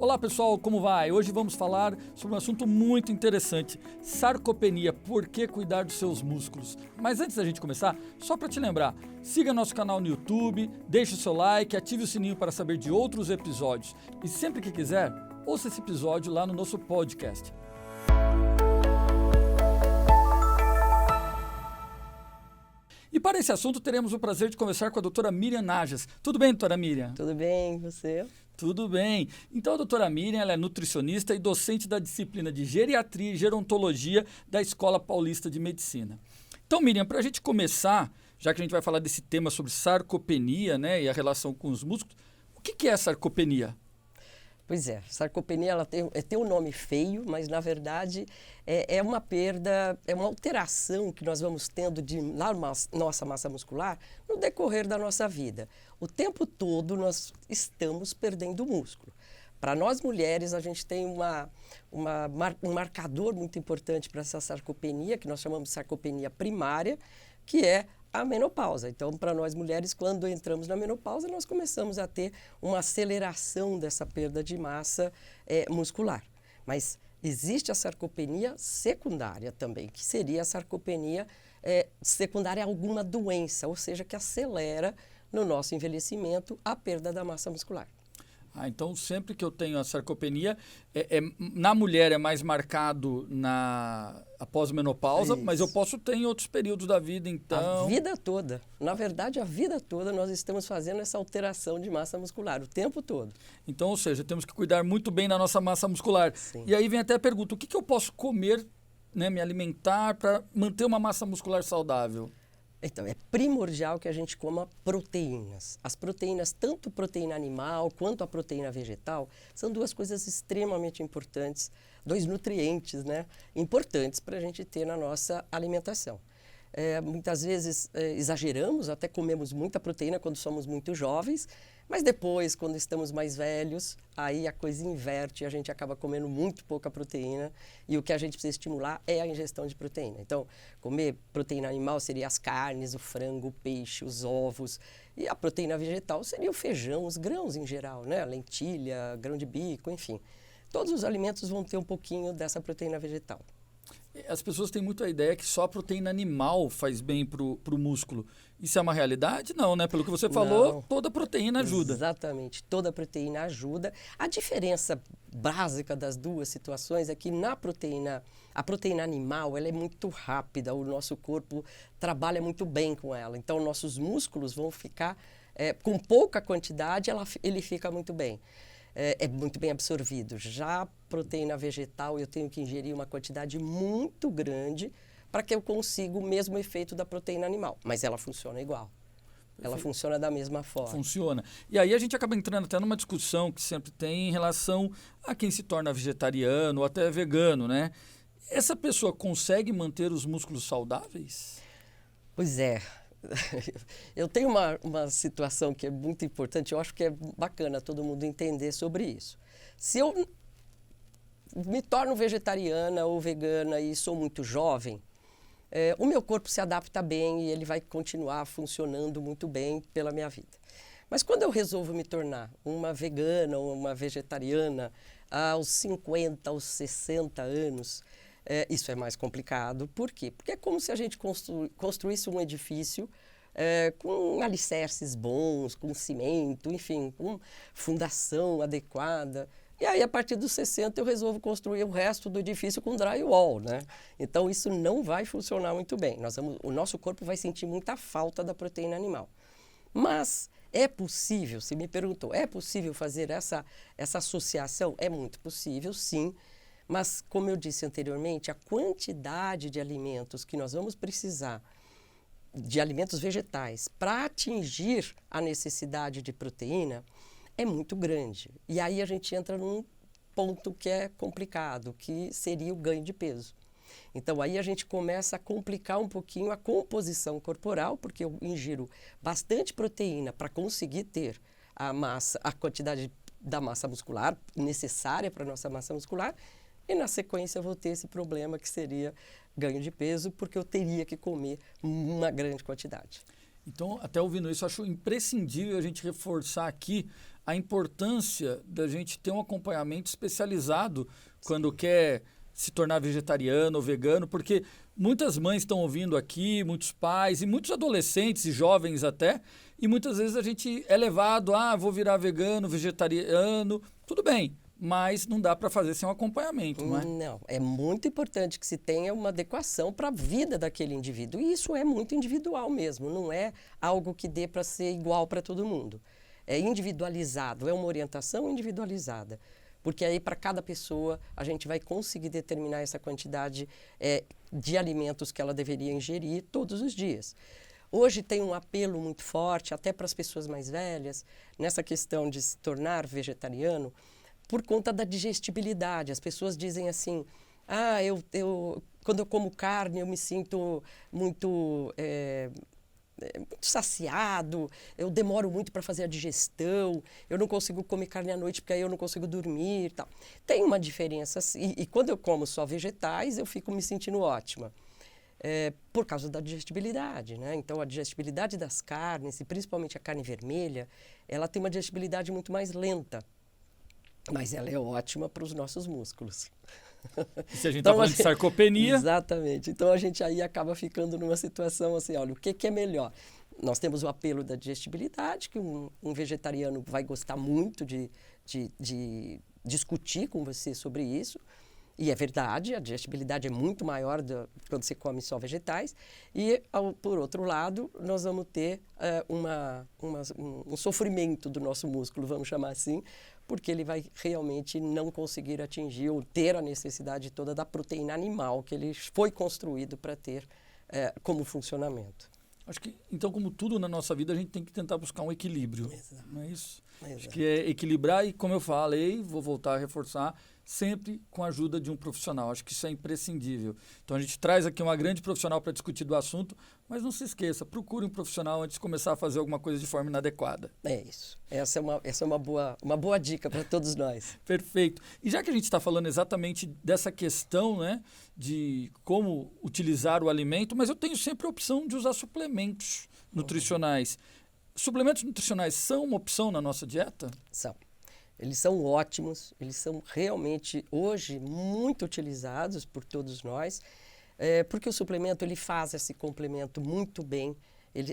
Olá pessoal, como vai? Hoje vamos falar sobre um assunto muito interessante, sarcopenia, por que cuidar dos seus músculos. Mas antes da gente começar, só para te lembrar, siga nosso canal no YouTube, deixe o seu like, ative o sininho para saber de outros episódios. E sempre que quiser, ouça esse episódio lá no nosso podcast. E para esse assunto teremos o prazer de conversar com a doutora Miriam Najas. Tudo bem, doutora Miriam? Tudo bem, você? Tudo bem. Então a doutora Miriam ela é nutricionista e docente da disciplina de Geriatria e Gerontologia da Escola Paulista de Medicina. Então, Miriam, para a gente começar, já que a gente vai falar desse tema sobre sarcopenia, né, e a relação com os músculos, o que é a sarcopenia? Pois é, sarcopenia ela tem um nome feio, mas na verdade é uma perda, é uma alteração que nós vamos tendo na nossa massa muscular no decorrer da nossa vida. O tempo todo nós estamos perdendo músculo. Para nós mulheres, a gente tem um marcador muito importante para essa sarcopenia, que nós chamamos de sarcopenia primária, que é a menopausa. Então, para nós mulheres, quando entramos na menopausa, nós começamos a ter uma aceleração dessa perda de massa muscular. Mas existe a sarcopenia secundária também, que seria a sarcopenia secundária a alguma doença, ou seja, que acelera no nosso envelhecimento a perda da massa muscular. Então, sempre que eu tenho a sarcopenia, na mulher é mais marcado após a menopausa, isso. Mas eu posso ter em outros períodos da vida, então... A vida toda. Na verdade, a vida toda nós estamos fazendo essa alteração de massa muscular, o tempo todo. Então, ou seja, temos que cuidar muito bem da nossa massa muscular. Sim. E aí vem até a pergunta, o que eu posso comer, né, me alimentar para manter uma massa muscular saudável? Então, é primordial que a gente coma proteínas. As proteínas, tanto proteína animal quanto a proteína vegetal, são duas coisas extremamente importantes, dois nutrientes, né, importantes para a gente ter na nossa alimentação. Muitas vezes exageramos, até comemos muita proteína quando somos muito jovens, mas depois, quando estamos mais velhos, aí a coisa inverte e a gente acaba comendo muito pouca proteína e o que a gente precisa estimular é a ingestão de proteína. Então, comer proteína animal seria as carnes, o frango, o peixe, os ovos, e a proteína vegetal seria o feijão, os grãos em geral, né? A lentilha, grão de bico, enfim. Todos os alimentos vão ter um pouquinho dessa proteína vegetal. As pessoas têm muito a ideia que só a proteína animal faz bem para o músculo. Isso é uma realidade? Não, né? Pelo que você falou, Não. Toda proteína ajuda. Exatamente, toda proteína ajuda. A diferença básica das duas situações é que a proteína animal ela é muito rápida, o nosso corpo trabalha muito bem com ela. Então, nossos músculos vão ficar, com pouca quantidade, ele fica muito bem. É muito bem absorvido. Já a proteína vegetal, eu tenho que ingerir uma quantidade muito grande para que eu consiga o mesmo efeito da proteína animal. Mas ela funciona igual. Ela funciona da mesma forma. Funciona. E aí a gente acaba entrando até numa discussão que sempre tem em relação a quem se torna vegetariano ou até vegano, né? Essa pessoa consegue manter os músculos saudáveis? Pois é. Eu tenho uma situação que é muito importante, eu acho que é bacana todo mundo entender sobre isso. Se eu me torno vegetariana ou vegana e sou muito jovem, o meu corpo se adapta bem e ele vai continuar funcionando muito bem pela minha vida. Mas quando eu resolvo me tornar uma vegana ou uma vegetariana aos 50, aos 60 anos, isso é mais complicado. Por quê? Porque é como se a gente construísse um edifício com alicerces bons, com cimento, enfim, com fundação adequada. E aí, a partir dos 60, eu resolvo construir o resto do edifício com drywall, né? Então, isso não vai funcionar muito bem. O nosso corpo vai sentir muita falta da proteína animal. Mas é possível, se me perguntou, é possível fazer essa associação? É muito possível, sim. Mas, como eu disse anteriormente, a quantidade de alimentos que nós vamos precisar, de alimentos vegetais, para atingir a necessidade de proteína, é muito grande. E aí a gente entra num ponto que é complicado, que seria o ganho de peso. Então, aí a gente começa a complicar um pouquinho a composição corporal, porque eu ingiro bastante proteína para conseguir ter a quantidade da massa muscular necessária para a nossa massa muscular, e na sequência eu vou ter esse problema que seria ganho de peso, porque eu teria que comer uma grande quantidade. Então, até ouvindo isso, eu acho imprescindível a gente reforçar aqui a importância da gente ter um acompanhamento especializado quando quer se tornar vegetariano ou vegano, porque muitas mães estão ouvindo aqui, muitos pais e muitos adolescentes e jovens até, e muitas vezes a gente é levado, vou virar vegano, vegetariano, tudo bem, mas não dá para fazer sem um acompanhamento, não é? Não, é muito importante que se tenha uma adequação para a vida daquele indivíduo, e isso é muito individual mesmo, não é algo que dê para ser igual para todo mundo. É individualizado, é uma orientação individualizada. Porque aí, para cada pessoa, a gente vai conseguir determinar essa quantidade de alimentos que ela deveria ingerir todos os dias. Hoje tem um apelo muito forte, até para as pessoas mais velhas, nessa questão de se tornar vegetariano, por conta da digestibilidade. As pessoas dizem assim, quando eu como carne, eu me sinto muito saciado, eu demoro muito para fazer a digestão, eu não consigo comer carne à noite porque aí eu não consigo dormir e tal. Tem uma diferença, e quando eu como só vegetais, eu fico me sentindo ótima. Por causa da digestibilidade, né? Então, a digestibilidade das carnes, e principalmente a carne vermelha, ela tem uma digestibilidade muito mais lenta, mas ela é ótima para os nossos músculos. E se a gente está falando de sarcopenia... Exatamente. Então, a gente aí acaba ficando numa situação assim, olha, o que é melhor? Nós temos o apelo da digestibilidade, que um vegetariano vai gostar muito de discutir com você sobre isso. E é verdade, a digestibilidade é muito maior quando você come só vegetais. E, por outro lado, nós vamos ter um sofrimento do nosso músculo, vamos chamar assim, porque ele vai realmente não conseguir atingir ou ter a necessidade toda da proteína animal que ele foi construído para ter como funcionamento. Acho que, então, como tudo na nossa vida, a gente tem que tentar buscar um equilíbrio. Exato. Não é isso? Exato. Acho que é equilibrar e, como eu falei, vou voltar a reforçar, sempre com a ajuda de um profissional. Acho que isso é imprescindível. Então, a gente traz aqui uma grande profissional para discutir do assunto, mas não se esqueça, procure um profissional antes de começar a fazer alguma coisa de forma inadequada. É isso. Essa é uma boa dica para todos nós. Perfeito. E já que a gente está falando exatamente dessa questão, né, de como utilizar o alimento, mas eu tenho sempre a opção de usar suplementos nutricionais. Suplementos nutricionais são uma opção na nossa dieta? São. Eles são ótimos, eles são realmente, hoje, muito utilizados por todos nós, porque o suplemento ele faz esse complemento muito bem,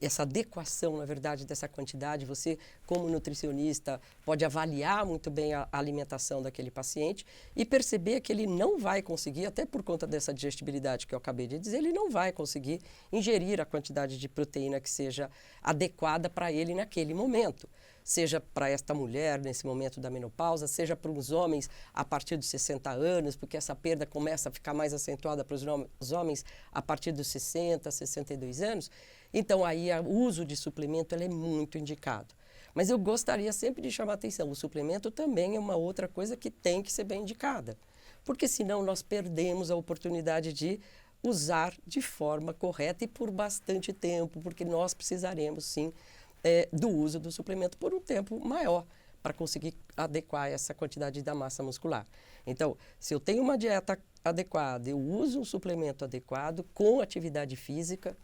essa adequação, na verdade, dessa quantidade. Você, como nutricionista, pode avaliar muito bem a alimentação daquele paciente e perceber que ele não vai conseguir, até por conta dessa digestibilidade que eu acabei de dizer, ele não vai conseguir ingerir a quantidade de proteína que seja adequada para ele naquele momento. Seja para esta mulher nesse momento da menopausa, seja para os homens a partir dos 60 anos, porque essa perda começa a ficar mais acentuada para os homens a partir dos 60, 62 anos. Então, aí o uso de suplemento ele é muito indicado. Mas eu gostaria sempre de chamar a atenção, o suplemento também é uma outra coisa que tem que ser bem indicada, porque senão nós perdemos a oportunidade de usar de forma correta e por bastante tempo, porque nós precisaremos sim do uso do suplemento por um tempo maior para conseguir adequar essa quantidade da massa muscular. Então, se eu tenho uma dieta adequada, eu uso um suplemento adequado com atividade física,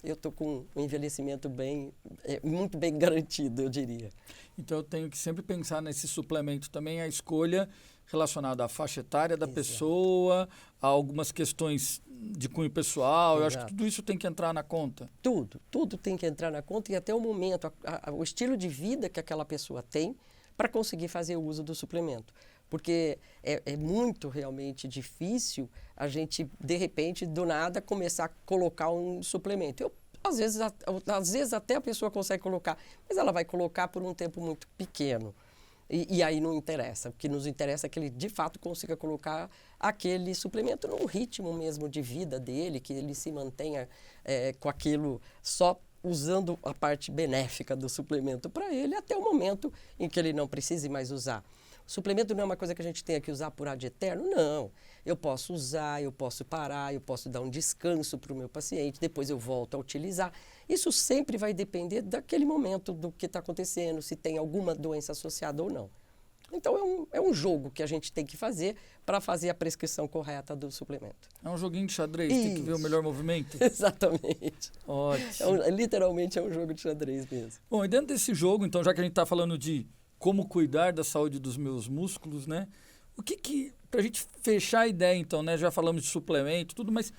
eu estou com um envelhecimento muito bem garantido, eu diria. Então, eu tenho que sempre pensar nesse suplemento também, a escolha relacionada à faixa etária da Exato. Pessoa, a algumas questões de cunho pessoal. Exato. Eu acho que tudo isso tem que entrar na conta. Tudo tem que entrar na conta e até o momento, o estilo de vida que aquela pessoa tem para conseguir fazer o uso do suplemento. Porque é muito realmente difícil a gente, de repente, do nada, começar a colocar um suplemento. Às vezes até a pessoa consegue colocar, mas ela vai colocar por um tempo muito pequeno. E aí não interessa, porque nos interessa que ele, de fato, consiga colocar aquele suplemento num ritmo mesmo de vida dele, que ele se mantenha com aquilo só usando a parte benéfica do suplemento para ele até o momento em que ele não precise mais usar. O suplemento não é uma coisa que a gente tenha que usar por ad eterno, não. Eu posso usar, eu posso parar, eu posso dar um descanso para o meu paciente, depois eu volto a utilizar. Isso sempre vai depender daquele momento, do que está acontecendo, se tem alguma doença associada ou não. Então é um jogo que a gente tem que fazer para fazer a prescrição correta do suplemento. É um joguinho de xadrez, tem que ver o melhor movimento? Exatamente. Ótimo. Literalmente é um jogo de xadrez mesmo. Bom, e dentro desse jogo, então, já que a gente está falando de como cuidar da saúde dos meus músculos, né? O que pra gente fechar a ideia, então, né? Já falamos de suplemento, tudo, mas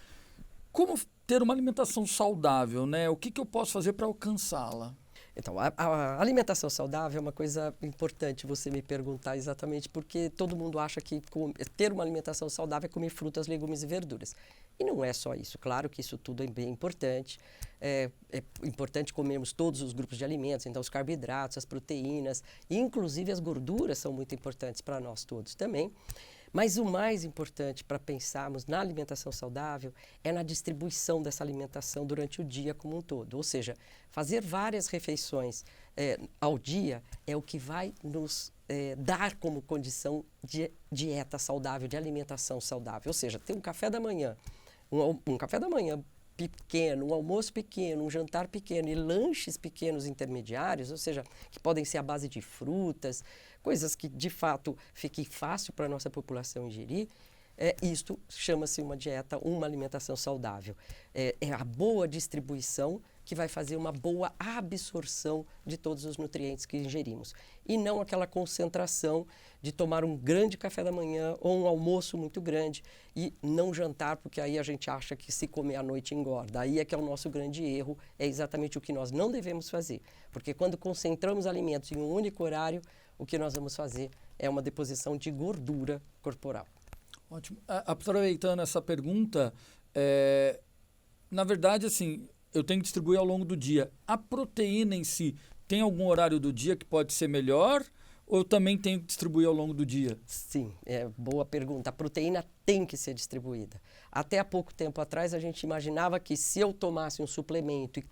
como ter uma alimentação saudável, né? O que eu posso fazer para alcançá-la? Então, a alimentação saudável é uma coisa importante você me perguntar exatamente porque todo mundo acha que ter uma alimentação saudável é comer frutas, legumes e verduras. E não é só isso. Claro que isso tudo é bem importante. É importante comermos todos os grupos de alimentos, então os carboidratos, as proteínas, inclusive as gorduras são muito importantes para nós todos também. Mas o mais importante para pensarmos na alimentação saudável é na distribuição dessa alimentação durante o dia como um todo. Ou seja, fazer várias refeições ao dia é o que vai nos dar como condição de dieta saudável, de alimentação saudável. Ou seja, ter um café da manhã, um café da manhã pequeno, um almoço pequeno, um jantar pequeno e lanches pequenos intermediários, ou seja, que podem ser à base de frutas, coisas que de fato fiquem fácil para a nossa população ingerir, isto chama-se uma dieta, uma alimentação saudável. É a boa distribuição que vai fazer uma boa absorção de todos os nutrientes que ingerimos. E não aquela concentração de tomar um grande café da manhã ou um almoço muito grande e não jantar, porque aí a gente acha que se comer à noite engorda. Aí é que é o nosso grande erro, é exatamente o que nós não devemos fazer. Porque quando concentramos alimentos em um único horário, o que nós vamos fazer é uma deposição de gordura corporal. Ótimo. Aproveitando essa pergunta, na verdade, assim, eu tenho que distribuir ao longo do dia. A proteína em si, tem algum horário do dia que pode ser melhor ou eu também tenho que distribuir ao longo do dia? Sim, boa pergunta. A proteína tem que ser distribuída. Até há pouco tempo atrás, a gente imaginava que se eu tomasse um suplemento e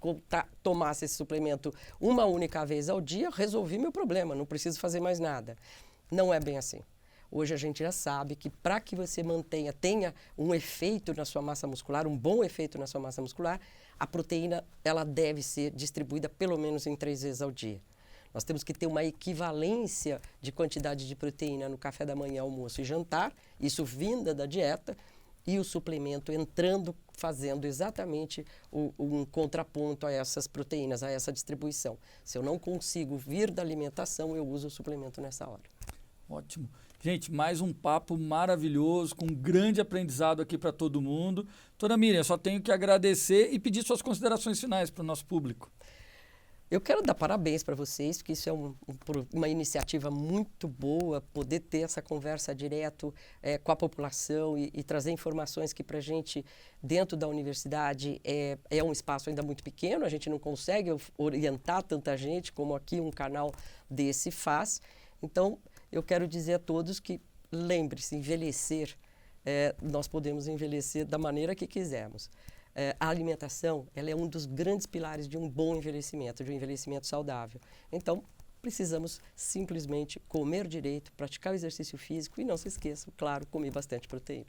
tomasse esse suplemento uma única vez ao dia, resolvi meu problema, não preciso fazer mais nada. Não é bem assim. Hoje a gente já sabe que para que você tenha um efeito na sua massa muscular, um bom efeito na sua massa muscular, a proteína ela deve ser distribuída pelo menos em 3 vezes ao dia. Nós temos que ter uma equivalência de quantidade de proteína no café da manhã, almoço e jantar, isso vinda da dieta, e o suplemento entrando, fazendo exatamente um contraponto a essas proteínas, a essa distribuição. Se eu não consigo vir da alimentação, eu uso o suplemento nessa hora. Ótimo. Gente, mais um papo maravilhoso, com um grande aprendizado aqui para todo mundo. Doutora Miriam, só tenho que agradecer e pedir suas considerações finais para o nosso público. Eu quero dar parabéns para vocês, porque isso é uma iniciativa muito boa, poder ter essa conversa direto com a população e trazer informações que para a gente, dentro da universidade, é um espaço ainda muito pequeno, a gente não consegue orientar tanta gente como aqui um canal desse faz. Então, eu quero dizer a todos que, lembre-se, envelhecer, nós podemos envelhecer da maneira que quisermos. A alimentação ela é um dos grandes pilares de um bom envelhecimento, de um envelhecimento saudável. Então, precisamos simplesmente comer direito, praticar o exercício físico e não se esqueçam, claro, comer bastante proteína.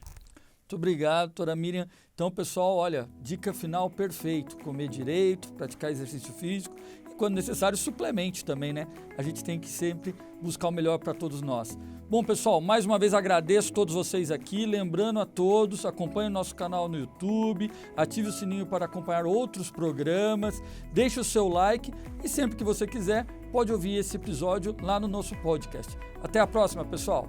Muito obrigado, doutora Miriam. Então, pessoal, olha, dica final perfeito, comer direito, praticar exercício físico e, quando necessário, suplemente também, né? A gente tem que sempre buscar o melhor para todos nós. Bom, pessoal, mais uma vez agradeço a todos vocês aqui, lembrando a todos, acompanhe o nosso canal no YouTube, ative o sininho para acompanhar outros programas, deixe o seu like e sempre que você quiser, pode ouvir esse episódio lá no nosso podcast. Até a próxima, pessoal!